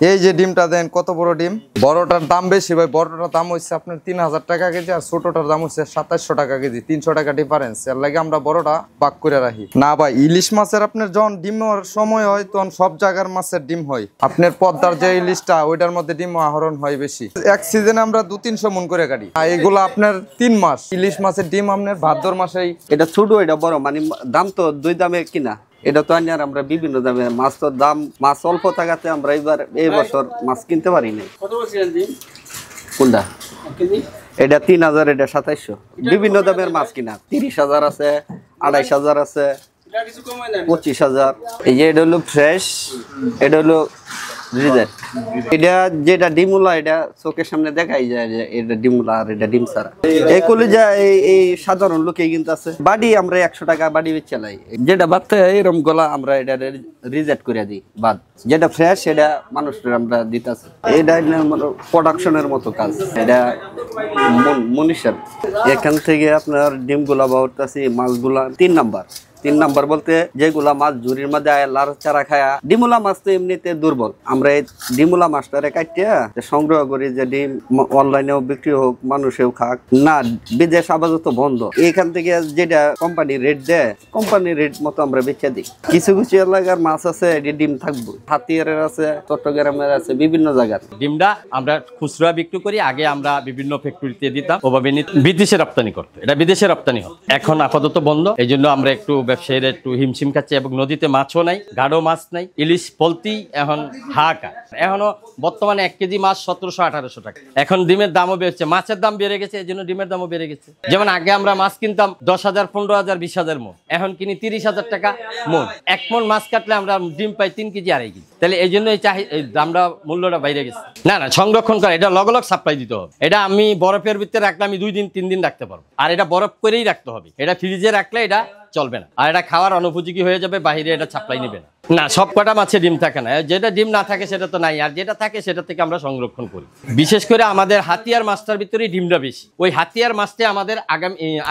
এই যে ডিমটা দেন কত বড় ডিম, বড়টার দাম বেশি ভাই, বড়টার দাম হচ্ছে আপনার 3000 টাকা কেজি আর ছোটটার দাম হচ্ছে 2700 টাকা কেজি, 300 টাকা ডিফারেন্স। এর লাগে আমরা বড়টা বাক করে রাখি না ভাই। ইলিশ মাছের আপনার যখন ডিম হওয়ার সময় হয় তখন সব জায়গার মাছের ডিম হয়, আপনার পদ্মার যে ইলিশটা ওইটার মধ্যে ডিম আহরণ হয় বেশি। এক সিজনে আমরা 200-300 মন করে কাটি, আর এগুলো আপনার 3 মাস। ইলিশ মাছের ডিম আপনার ভাদ্র মাসেই। এটা ছোট এটা বড়, মানে দাম তো দুই দামে কিনা। এটা তো আর আমরা বিভিন্ন দামে মাছ, তো দাম মাছ অল্প থাকাতে আমরা এই বছর মাছ কিনতে পারি নাই। কোনটা? এটা 3000, এটা 2700। বিভিন্ন দামের মাছ কিনা, 30,000 আছে, 28,000 আছে, 25,000। এই যে এটা হলো ফ্রেশ, এটা হলো রিজেট। এটা যেটা ডিমুলা, এটা চোখের সামনে দেখাই যায় যে এটা ডিমুলা আর এটা ডিম ছাড়া। এই কলিজা এই সাধারণ লোকে কিন্তু আছে। বাড়ি আমরা 100 টাকা বাড়ি চালাই, যেটা বাদ এরকম গলা আমরা এটা রিজেক্ট করে দিই বাদ। যেটা ফ্রেশ সেটা মানুষের আমরা দিতেছি। এটা প্রোডাকশনের মতো কাজ, এটা মনীষের। এখান থেকে আপনার ডিমগুলা বাড়তেছি, মাছগুলা 3 নাম্বার বলতে যেগুলা মাছ ঝুড়ির মধ্যে লার চারা খায়া। ডিমুলা মাছ তো এমনিতে দুর্বল, আমরা এই ডিমুলা মাছটারে কাটিয়া সংগ্রহ করি যে ডিম অনলাইনেও বিক্রি হোক, মানুষেও খাক না। বিদেশ আপাতত বন্ধ। এখান থেকে যেটা কোম্পানি রেট দেয়, কোম্পানির রেট মতো আমরা বেচে দিই। কিছু কিছু এলাকার মাছ আছে ডিম থাকবো, হাতিয়ারের আছে, চট্টগ্রামের আছে, বিভিন্ন জায়গার। ডিমটা আমরা খুচরা বিক্রি করি, আগে আমরা বিভিন্ন ফ্যাক্টরিতে দিতাম, ওভাবে বিদেশে রপ্তানি করতে। এটা বিদেশে রপ্তানি হয়, এখন আপাতত বন্ধ। এই জন্য আমরা একটু ব্যবসায়ীরা একটু হিমশিম খাচ্ছে, এবং নদীতে মাছও নাই, গাঢ় মাছ নাই, ইলিশ পলতি এখন হাহাকার। এখনো বর্তমানে 1 কেজি মাছ 1700-1800 টাকা। এখন ডিমের দামও বেড়েছে, মাছের দাম বেড়ে গেছে, এই জন্য ডিমের দামও বেড়ে গেছে। যেমন আগে আমরা মাছ কিনতাম 10,000, 15,000, 20,000 মন, এখন কিনি 30,000 টাকা মন। 1 মন মাছ কাটলে আমরা ডিম পাই 3 কেজি 2.5 কেজি। তাহলে এই জন্য এই দামটা, মূল্যটা বাইরে গেছে। না সংরক্ষণ করে, এটা লগ সাপ্লাই দিতে হবে। এটা আমি বরফের ভিতরে রাখলে আমি 2 দিন 3 দিন রাখতে পারবো, আর এটা বরফ করেই রাখতে হবে। এটা ফ্রিজে রাখলে এটা চলবে না, আর এটা খাওয়ার অনুপযোগী হয়ে যাবে, বাইরে এটা সাপ্লাই নেবে না। না সব কটা মাছে ডিম থাকে না, যেটা ডিম না থাকে সেটা তো নাই, আর যেটা থাকে সেটা থেকে আমরা সংরক্ষণ করি। বিশেষ করে আমাদের হাতিয়ার মাছটার ভিতরে ডিমটা বেশি। ওই হাতিয়ার মাছটা আমাদের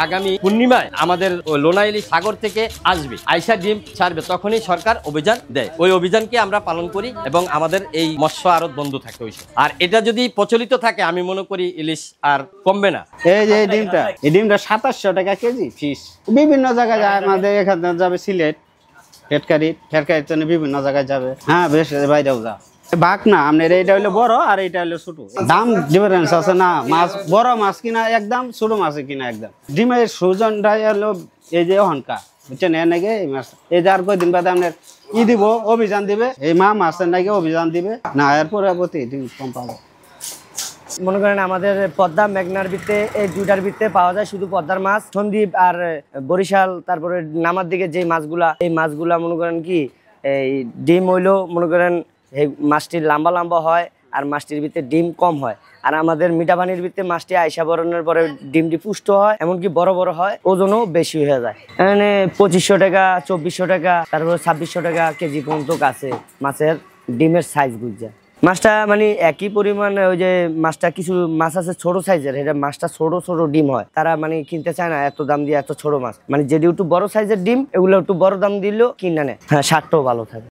আগামী পূর্ণিমায় আমাদের লোনাইলি সাগর থেকে আসবে, আইসা ডিম ছাড়বে, তখনই সরকার অভিযান দেয়। ওই অভিযানকে আমরা পালন করি এবং আমাদের এই মৎস্য আড়ত বন্ধ থাকে ওই সময়। আর এটা যদি প্রচলিত থাকে, আমি মনে করি ইলিশ আর কমবে না। এই যে এই ডিমটা 2700 টাকা কেজি ফিশ। বিভিন্ন জায়গায় যায়, আমাদের এখানে যাবে সিলেট, ফেরকারির জন্য বিভিন্ন জায়গায় যাবে। হ্যাঁ বেশ, বাইরেও যা বাঘ না আপনার। এইটা হলো বড় আর এইটা হলো ছোট, দাম ডিফারেন্স আছে না। মাছ বড় মাছ কিনা একদম, ছোট মাছ কিনা একদম। ডিমের সুজনটাই হলো এই যে অহনকা, বুঝছেন? এর নাকি এই মাছ এই যে আর কয়দিন বাদে আপনার দিব, অভিযান দিবে, এই মাছের নাকি অভিযান দিবে না, এরপরে ডিম কম পাবো। মনে করেন আমাদের পদ্মা মেঘনার ভিত্তে, এই দুইটার ভিত্তে পাওয়া যায় শুধু পদ্মার মাছ। সন্দ্বীপ আর বরিশাল, তারপরে নামার দিকে যে মাছগুলা, এই মাছগুলা মনে করেন কি এই ডিম হইলেও মনে করেন এই মাছটির লম্বা লম্বা হয়, আর মাছটির ভিতরে ডিম কম হয়। আর আমাদের মিঠা পানির ভিতরে মাছটি আইসা বরণের পরে ডিমটি পুষ্ট হয়, এমনকি বড় বড় হয়, ওজনও বেশি হয়ে যায়। এখানে 2500 টাকা, 2400 টাকা, তারপরে 2600 টাকা কেজি পর্যন্ত আছে মাছের ডিমের সাইজ বুঝছে। মাছটা মানে একই পরিমাণ, ওই যে মাছটা কিছু মাছ আছে ছোট সাইজের, এটা মাছটা ছোট ছোট ডিম হয়, তারা মানে কিনতে চায় না এত দাম দিয়ে এত ছোট মাছ। মানে যেটি একটু বড় সাইজের ডিম, এগুলো একটু বড় দাম দিলেও কিনে নেয়। হ্যাঁ, স্বাদটাও ভালো থাকে।